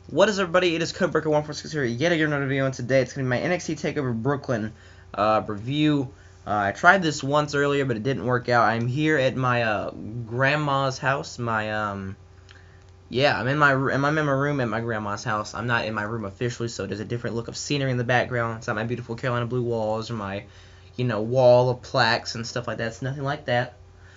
What is everybody? It is Codebreaker146 here, yet again another video, and today it's going to be my NXT Takeover Brooklyn review. I tried this once earlier, but it didn't work out. I'm here at my grandma's house. Yeah, I'm in my room at my grandma's house. I'm not in my room officially, so there's a different look of scenery in the background. It's not my beautiful Carolina blue walls or my, wall of plaques and stuff like that. It's nothing like that,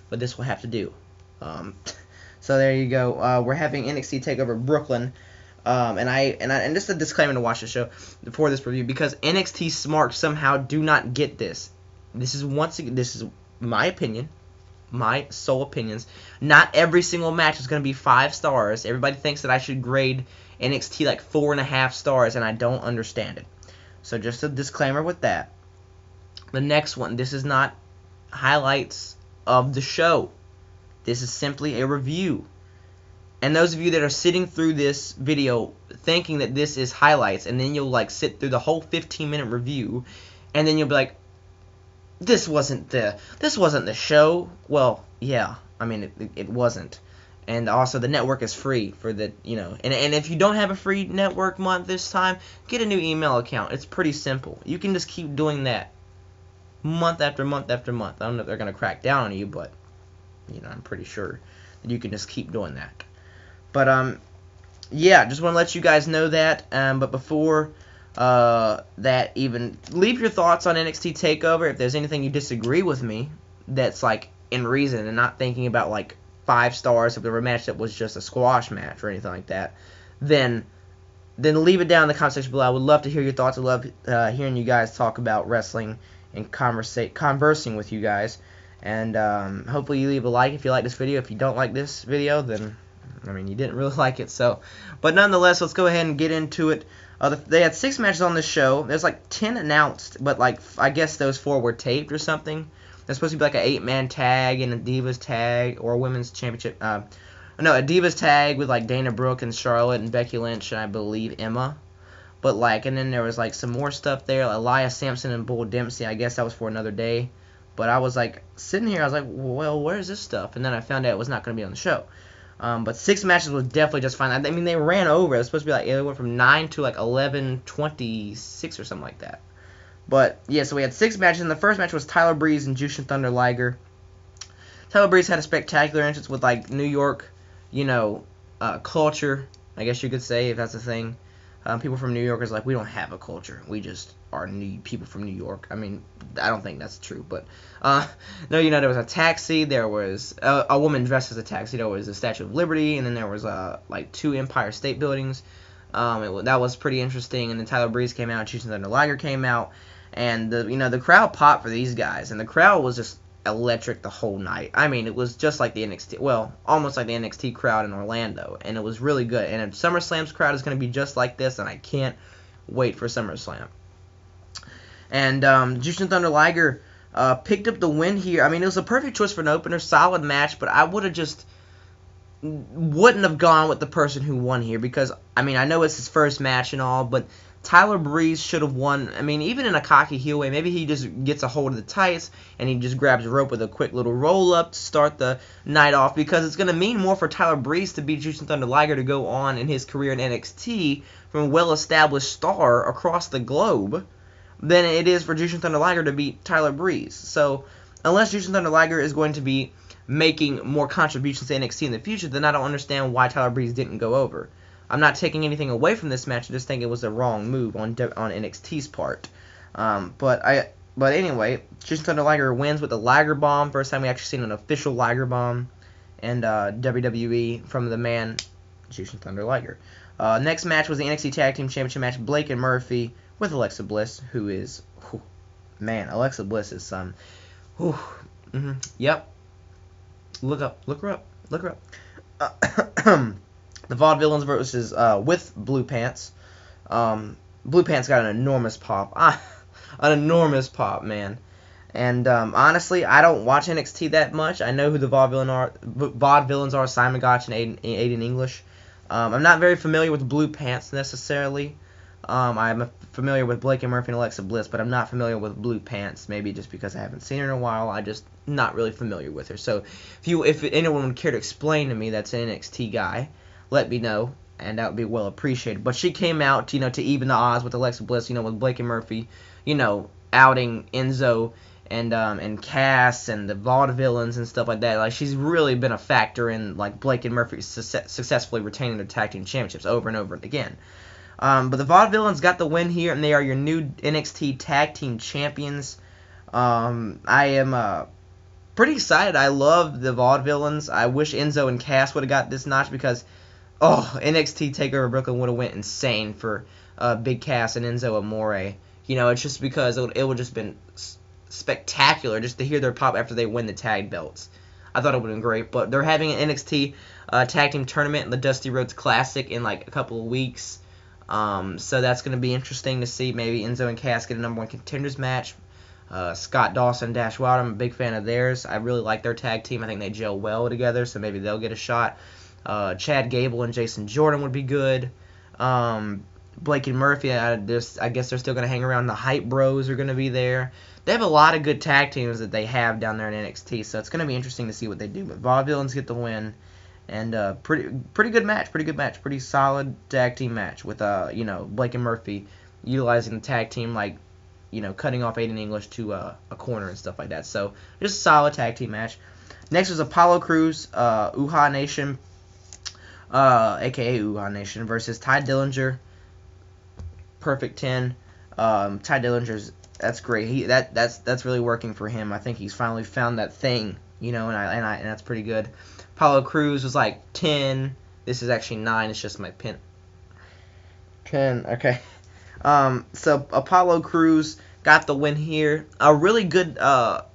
but this will have to do. So there you go. We're having NXT Takeover Brooklyn. And just a disclaimer to watch the show before this review, because NXT smarks somehow do not get this. This is my opinion, my sole opinions. Not every single match is going to be 5 stars. Everybody thinks that I should grade NXT like 4.5 stars, and I don't understand it. So just a disclaimer with that. The next one, this is not highlights of the show. This is simply a review. And those of you that are sitting through this video thinking that this is highlights, and then you'll like sit through the whole 15-minute review, and then you'll be like, this wasn't the show. Well, yeah, I mean it wasn't. And also the network is free for the, and if you don't have a free network month this time, get a new email account. It's pretty simple. You can just keep doing that month after month after month. I don't know if they're going to crack down on you, but I'm pretty sure that you can just keep doing that. But, yeah, just want to let you guys know that. But before that, even leave your thoughts on NXT TakeOver. If there's anything you disagree with me that's, like, in reason and not thinking about, like, 5 stars if there were a match that was just a squash match or anything like that, then leave it down in the comment section below. I would love to hear your thoughts. I love hearing you guys talk about wrestling and conversing with you guys. And hopefully you leave a like if you like this video. If you don't like this video, then you didn't really like it. So, but nonetheless, let's go ahead and get into it. They had 6 matches on this show. There's like 10 announced, but like I guess those 4 were taped or something. There's supposed to be like an 8-man tag and a Divas tag or a women's championship. No, a Divas tag with like Dana Brooke and Charlotte and Becky Lynch and I believe Emma. But like, and then there was like some more stuff there. Like Elias Sampson and Bull Dempsey. I guess that was for another day. But I was like sitting here. I was like, well, where's this stuff? And then I found out it was not going to be on the show. But 6 matches was definitely just fine. I mean, they ran over. It was supposed to be like, it went from 9 to like 11:26 or something like that. But yeah, so we had 6 matches, and the first match was Tyler Breeze and Jushin Thunder Liger. Tyler Breeze had a spectacular entrance with like New York, culture, I guess you could say, if that's a thing. People from New York is like, we don't have a culture. We just are people from New York. I mean, I don't think that's true, but no, there was a taxi. There was a woman dressed as a taxi. There was a Statue of Liberty, and then there was like 2 Empire State Buildings. That was pretty interesting. And then Tyler Breeze came out, Jushin Thunder Liger came out, and the crowd popped for these guys, and the crowd was just electric the whole night. I mean, it was just like the NXT, well, almost like the NXT crowd in Orlando, and it was really good. And SummerSlam's crowd is going to be just like this, and I can't wait for SummerSlam. And Jushin Thunder Liger picked up the win here. I mean, it was a perfect choice for an opener, solid match, but I wouldn't have gone with the person who won here, because, I mean, I know it's his first match and all, but Tyler Breeze should have won. I mean, even in a cocky heel way, maybe he just gets a hold of the tights and he just grabs a rope with a quick little roll-up to start the night off, because it's going to mean more for Tyler Breeze to beat Jushin Thunder Liger to go on in his career in NXT from a well-established star across the globe than it is for Jushin Thunder Liger to beat Tyler Breeze. So, unless Jushin Thunder Liger is going to be making more contributions to NXT in the future, then I don't understand why Tyler Breeze didn't go over. I'm not taking anything away from this match. I just think it was the wrong move on NXT's part. But anyway, Jushin Thunder Liger wins with the Liger Bomb. First time we actually seen an official Liger Bomb in WWE from the man Jushin Thunder Liger. Next match was the NXT Tag Team Championship match. Blake and Murphy with Alexa Bliss, who is, man, Alexa Bliss is some, yep. Look her up. The Vaudevillains versus with Blue Pants. Blue Pants got an enormous pop. An enormous pop, man. And honestly, I don't watch NXT that much. I know who the Vaudevillains are, Simon Gotch and Aiden English. I'm not very familiar with Blue Pants necessarily. I'm familiar with Blake and Murphy and Alexa Bliss, but I'm not familiar with Blue Pants. Maybe just because I haven't seen her in a while. I just not really familiar with her. So if anyone would care to explain to me, that's an NXT guy, let me know. and that would be well appreciated. But she came out, to even the odds with Alexa Bliss, with Blake and Murphy, outing Enzo and Cass and the Vaudevillains and stuff like that. Like, she's really been a factor in, like, Blake and Murphy successfully retaining their tag team championships over and over again. But the Vaudevillains got the win here, and they are your new NXT Tag Team Champions. I am pretty excited. I love the Vaudevillains. I wish Enzo and Cass would have got this notch because, NXT Takeover Brooklyn would have went insane for Big Cass and Enzo Amore. It's just because it would just been spectacular just to hear their pop after they win the tag belts. I thought it would have been great, but they're having an NXT Tag Team Tournament in the Dusty Rhodes Classic in like a couple of weeks. So that's going to be interesting to see. Maybe Enzo and Cass get a number one contenders match. Scott Dawson and Dash Wilder, I'm a big fan of theirs. I really like their tag team. I think they gel well together, so maybe they'll get a shot. Chad Gable and Jason Jordan would be good. Blake and Murphy, I guess they're still going to hang around. The Hype Bros are going to be there. They have a lot of good tag teams that they have down there in NXT, so it's going to be interesting to see what they do. But Vaudevillains get the win, and pretty good match, pretty solid tag team match with Blake and Murphy utilizing the tag team, like cutting off Aiden English to a corner and stuff like that. So just a solid tag team match. Next was Apollo Crews, Uhaa Nation, aka Uhaa Nation, versus Ty Dillinger. Perfect 10. Ty Dillinger's, that's great. That's really working for him. I think he's finally found that thing, and that's pretty good. Apollo Crews was like 10. This is actually 9. It's just my pin. 10. Okay. So Apollo Crews got the win here. A really good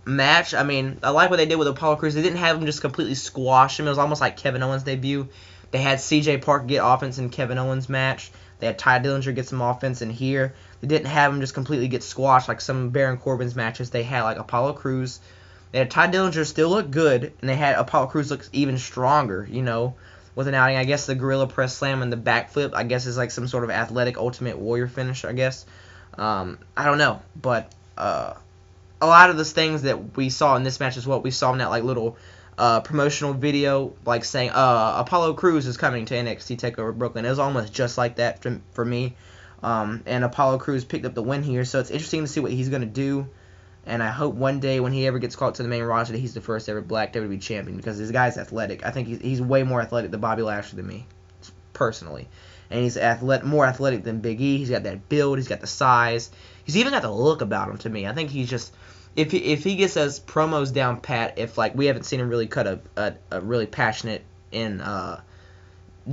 match. I mean, I like what they did with Apollo Crews. They didn't have him just completely squash him. It was almost like Kevin Owens' debut. They had CJ Park get offense in Kevin Owens' match. They had Ty Dillinger get some offense in here. They didn't have him just completely get squashed like some Baron Corbin's matches. They had like Apollo Crews. They had Ty Dillinger still look good, and they had Apollo Crews look even stronger, with an outing. I guess the Gorilla Press Slam and the backflip, I guess, is like some sort of athletic Ultimate Warrior finish, I guess. I don't know, but a lot of the things that we saw in this match is what we saw in that like little promotional video, like saying Apollo Crews is coming to NXT Takeover Brooklyn. It was almost just like that for me. And Apollo Crews picked up the win here, so it's interesting to see what he's going to do. And I hope one day when he ever gets called to the main roster that he's the first ever Black WWE champion, because this guy's athletic. I think he's way more athletic than Bobby Lashley than me, personally. And he's more athletic than Big E. He's got that build. He's got the size. He's even got the look about him to me. I think he's just, if he gets his promos down pat, if like we haven't seen him really cut a really passionate and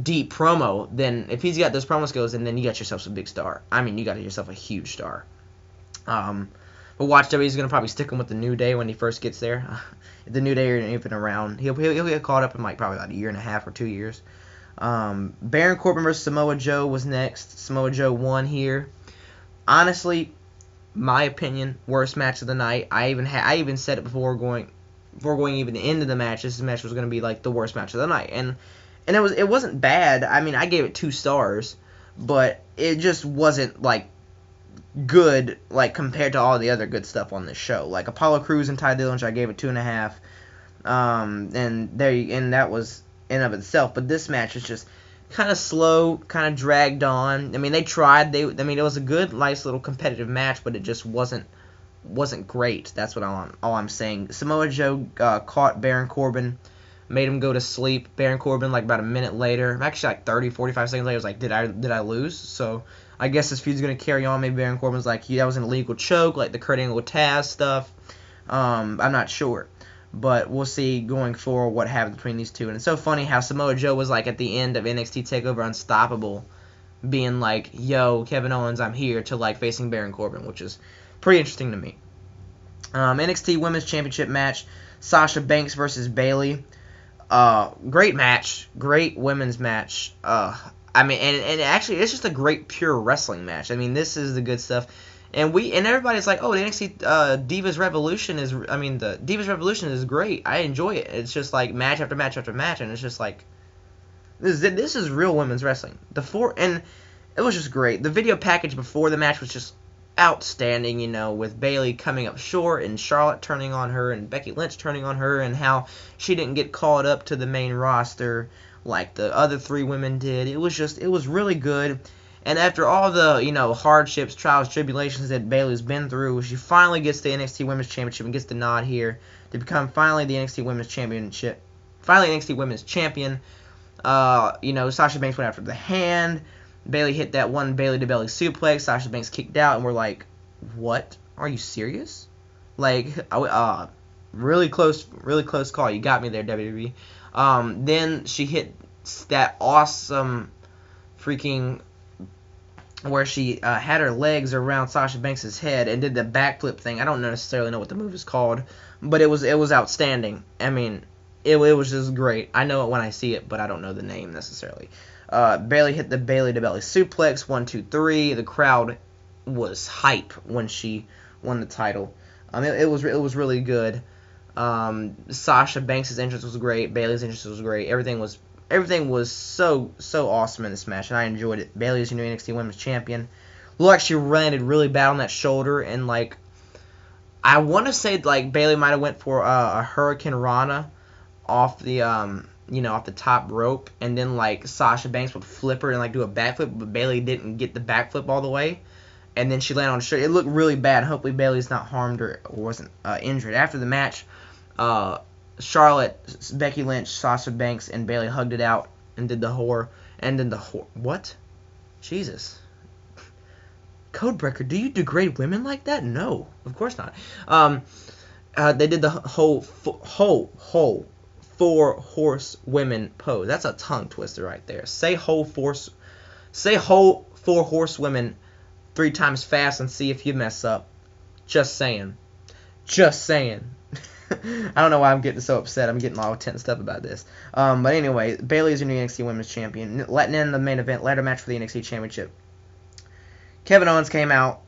deep promo, then if he's got those promo skills, then you got yourself a big star. I mean, you got yourself a huge star. But Watch W is going to probably stick him with the New Day when he first gets there. The New Day are even around. He'll get caught up in like probably about a year and a half or 2 years. Baron Corbin versus Samoa Joe was next. Samoa Joe won here. Honestly, my opinion, worst match of the night. I even said it before going even into the match. This match was going to be like the worst match of the night, and it wasn't bad. I mean, I gave it 2 stars, but it just wasn't like good like compared to all the other good stuff on this show. Like Apollo Crews and Ty Dillinger, I gave it 2.5, and that was in of itself. But this match is just kind of slow, kind of dragged on. I mean, they tried. It was a good, nice little competitive match, but it just wasn't great. That's what all I'm saying. Samoa Joe caught Baron Corbin, made him go to sleep. Baron Corbin, like about a minute later, actually like 30, 45 seconds later, was like, did I lose? So I guess this feud's going to carry on. Maybe Baron Corbin's like, that was an illegal choke, like the Kurt Angle Taz stuff. I'm not sure. But we'll see going forward what happens between these two. And it's so funny how Samoa Joe was like at the end of NXT TakeOver Unstoppable, being like, yo, Kevin Owens, I'm here, to like facing Baron Corbin, which is pretty interesting to me. NXT Women's Championship match, Sasha Banks versus Bayley. Great match. Great women's match. I mean, and actually, it's just a great pure wrestling match. I mean, this is the good stuff. And everybody's like, oh, the NXT Divas Revolution is, the Divas Revolution is great. I enjoy it. It's just like match after match after match, and it's just like, this is real women's wrestling. And it was just great. The video package before the match was just outstanding, with Bayley coming up short and Charlotte turning on her and Becky Lynch turning on her, and how she didn't get called up to the main roster like the other 3 women did. It was really good. And after all the, hardships, trials, tribulations that Bayley's been through, she finally gets the NXT Women's Championship and gets the nod here to become finally the NXT Women's Championship. Finally, NXT Women's Champion. Sasha Banks went after the hand. Bayley hit that one Bayley to belly suplex. Sasha Banks kicked out, and we're like, what? Are you serious? Like, really close call. You got me there, WWE. Then she hit that awesome freaking where she had her legs around Sasha Banks' head and did the backflip thing. I don't necessarily know what the move is called, but it was outstanding. I mean, it was just great. I know it when I see it, but I don't know the name necessarily. Bayley hit the Bayley to belly suplex, 1, 2, 3. The crowd was hype when she won the title. It was really good. Sasha Banks' entrance was great. Bayley's entrance was great. Everything was so awesome in this match, and I enjoyed it. Bayley is your new NXT Women's Champion. Looked like she landed really bad on that shoulder, and like I want to say like Bayley might have went for a Hurricane Rana off the off the top rope, and then like Sasha Banks would flip her and like do a backflip, but Bayley didn't get the backflip all the way, and then she landed on the shoulder. It looked really bad. Hopefully Bayley's not harmed or wasn't injured. After the match, Charlotte, Becky Lynch, Sasha Banks, and Bayley hugged it out and did the whore. And then what? Jesus. Codebreaker, do you degrade women like that? No, of course not. They did the whole 4 horsewomen pose. That's a tongue twister right there. Say whole 4 horsewomen 3 times fast and see if you mess up. Just saying. I don't know why I'm getting so upset. I'm getting all tensed up about this. But anyway, Bayley is your new NXT Women's Champion. Letting in the main event, ladder match for the NXT Championship. Kevin Owens came out,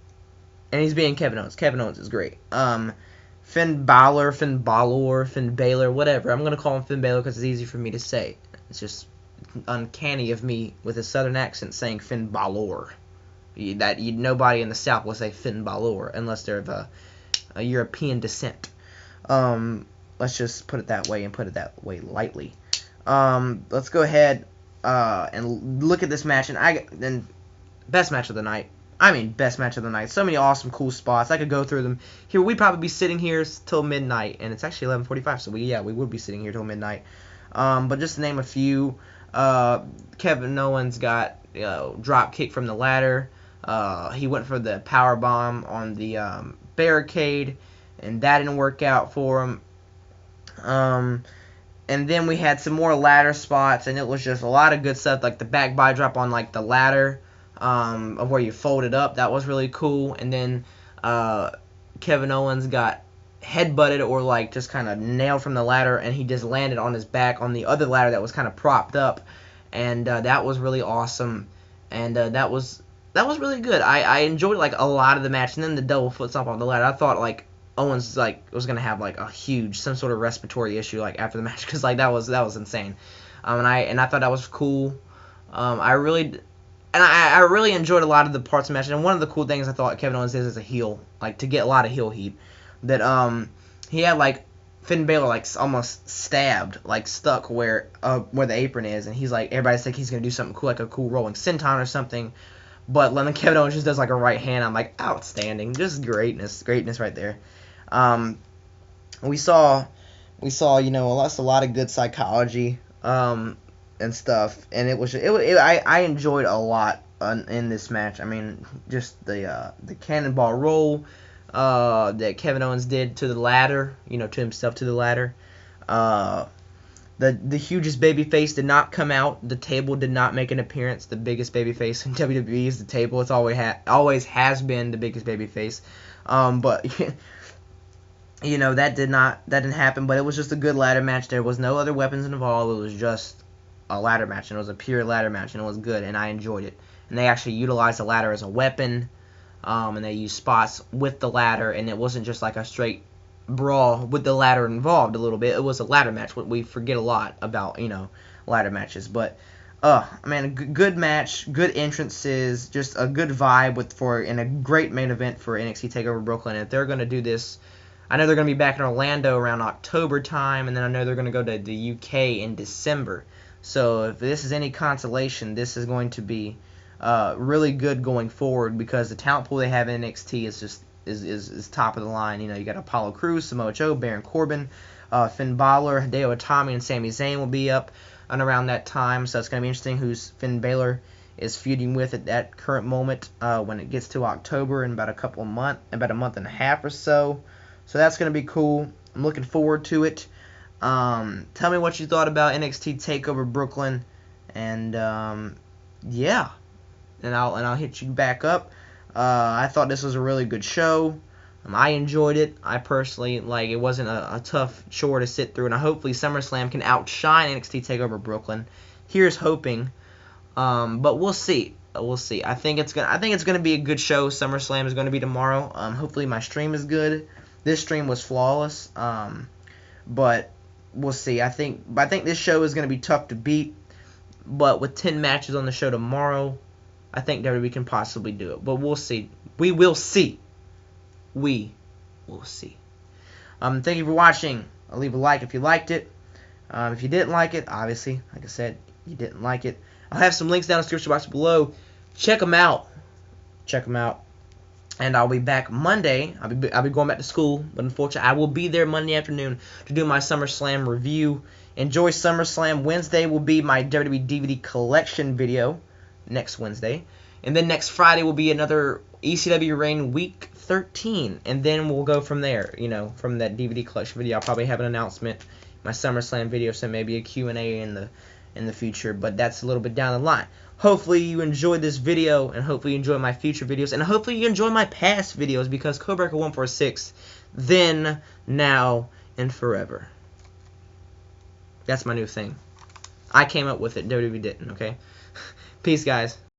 and he's being Kevin Owens. Kevin Owens is great. Finn Baylor, whatever. I'm going to call him Finn Baylor because it's easy for me to say. It's just uncanny of me with a southern accent saying Finn Balor. Nobody in the South will say Finn Balor unless they're of a European descent. Let's just put it that way and put it that way lightly. Let's go ahead and look at this match, and best match of the night. Best match of the night. So many awesome, cool spots. I could go through them. Here, we'd probably be sitting here till midnight, and it's actually 11:45, so we would be sitting here till midnight. But just to name a few, Kevin Owens got drop kick from the ladder. He went for the power bomb on the barricade, and that didn't work out for him. And then we had some more ladder spots, and it was just a lot of good stuff, like the back body drop on like the ladder. Of where you fold it up. That was really cool. And then Kevin Owens got headbutted or like just kind of nailed from the ladder, and he just landed on his back on the other ladder that was kind of propped up, and that was really awesome. And that was really good. I enjoyed like a lot of the match. And then the double foot stomp on the ladder. I thought like Owens like was gonna have like some sort of respiratory issue like after the match, because like that was insane. And I thought that was cool. I really enjoyed a lot of the parts of the match. And one of the cool things I thought Kevin Owens did as a heel, like to get a lot of heel heat, that he had like Finn Balor like almost stabbed, like stuck where the apron is, and he's like, everybody's like he's gonna do something cool, like a cool rolling senton or something, but then Kevin Owens just does like a right hand. I'm like, outstanding, just greatness right there. We saw a lot of good psychology. And stuff, and I enjoyed a lot in this match. Just the cannonball roll that Kevin Owens did to the ladder, to himself to the ladder. The hugest babyface did not come out. The table did not make an appearance. The biggest babyface in WWE is the table. It's always has been the biggest babyface. But that didn't happen. But it was just a good ladder match. There was no other weapons involved. It was just a ladder match, and it was a pure ladder match, and it was good, and I enjoyed it. And they actually utilized the ladder as a weapon, and they used spots with the ladder, and it wasn't just like a straight brawl with the ladder involved a little bit. It was a ladder match. We forget a lot about, ladder matches. But, good match, good entrances, just a good vibe and a great main event for NXT Takeover Brooklyn. And if they're going to do this, I know they're going to be back in Orlando around October time, and then I know they're going to go to the UK in December. So if this is any consolation, this is going to be really good going forward, because the talent pool they have in NXT is just is top of the line. You know, you got Apollo Crews, Samoa Joe, Baron Corbin, Finn Balor, Hideo Itami, and Sami Zayn will be up and around that time. So it's going to be interesting who's Finn Balor is feuding with at that current moment when it gets to October in about a month and a half or so. So that's going to be cool. I'm looking forward to it. Tell me what you thought about NXT Takeover Brooklyn, and yeah, and I'll hit you back up. I thought this was a really good show. I enjoyed it. I personally, it wasn't a tough chore to sit through, and hopefully SummerSlam can outshine NXT Takeover Brooklyn. Here's hoping. But we'll see. We'll see. I think it's gonna be a good show. SummerSlam is gonna be tomorrow. Hopefully my stream is good. This stream was flawless. But we'll see. I think this show is gonna be tough to beat. But with 10 matches on the show tomorrow, I think WWE can possibly do it. But we'll see. We will see. We will see. Thank you for watching. I'll leave a like if you liked it. If you didn't like it, obviously, like I said, you didn't like it. I'll have some links down in the description box below. Check them out. Check them out. And I'll be back Monday. I'll be going back to school, but unfortunately, I will be there Monday afternoon to do my SummerSlam review. Enjoy SummerSlam. Wednesday will be my WWE DVD collection video. Next Wednesday. And then next Friday will be another ECW Reign Week 13. And then we'll go from there, you know, from that DVD collection video. I'll probably have an announcement, my SummerSlam video, so maybe a Q&A in the future. But that's a little bit down the line. Hopefully you enjoyed this video, and hopefully you enjoy my future videos, and hopefully you enjoy my past videos, because Codebreaker 146, then, now, and forever. That's my new thing. I came up with it. WWE didn't, okay? Peace, guys.